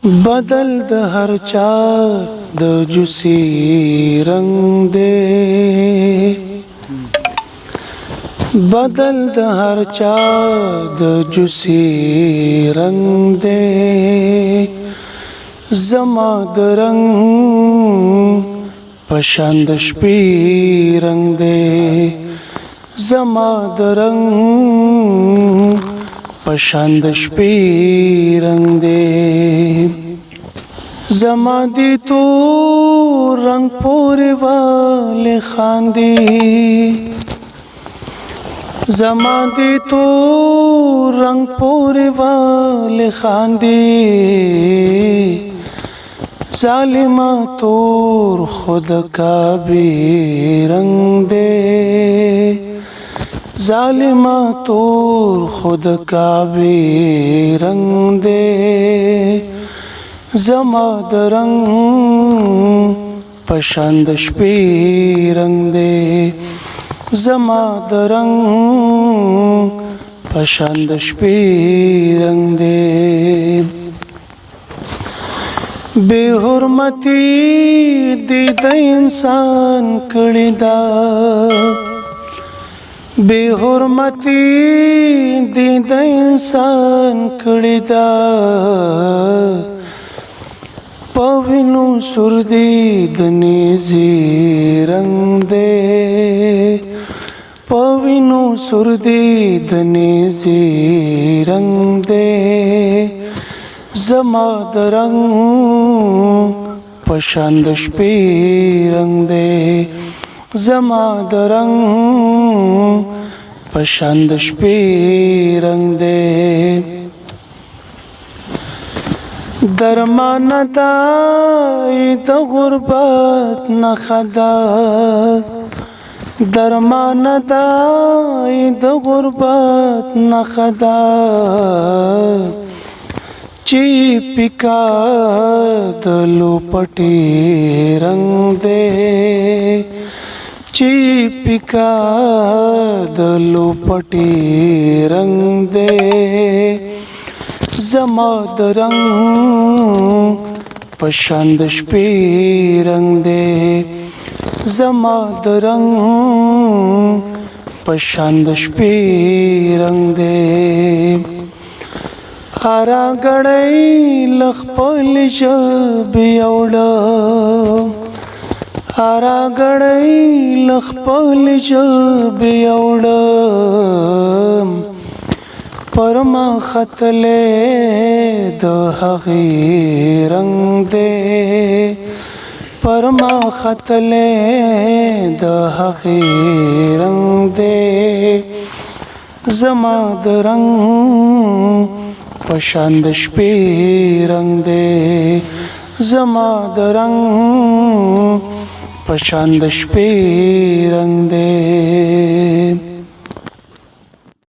بدل د هر چا د جوسی رنگ دے بدل د هر چا د جوسی رنگ دے زما د رنگ پشاند شپی رنگ دے زما د رنگ پشاند شپی رنگ دے زما دی تو رنگ پوری والے خاندی زما دی تو رنگ پوری والے خاندی ظالمہ تور خود کا بھی رنگ دے ظالمہ تور خود کا بھی رنگ دے زما د رنگ پشاند شپی رنگ دے زما د رنگ پشاند شپی رنگ دے بے حرمتی دی د انسان کړی دا بے حرمتی دی د انسان کړی دا پوینو سردی د نیزی رنگ دے پوینو سردی د نیزی رنگ دے زما د رنگ پشاند شپی رنگ دے زما د رنگ پشاند شپی رنگ دے درمان دای د غربت نخدا درمان دای د غربت نخدا چی پکا د لوپټی رنگ دے چی پکا د لوپټی رنگ دے زما د رنگ پشاند شپی رنگ دے زما د رنگ پشاند شپی رنگ دے هرا غړی لخپل جب یوړه هرا غړی لخپل جب یوړه پرما خطلے د هغې رنگ دے پرما خطلے د هغې رنگ دے زما د رنگ پشاند شپی رنگ دے زما د رنگ پشاند شپی رنگ دے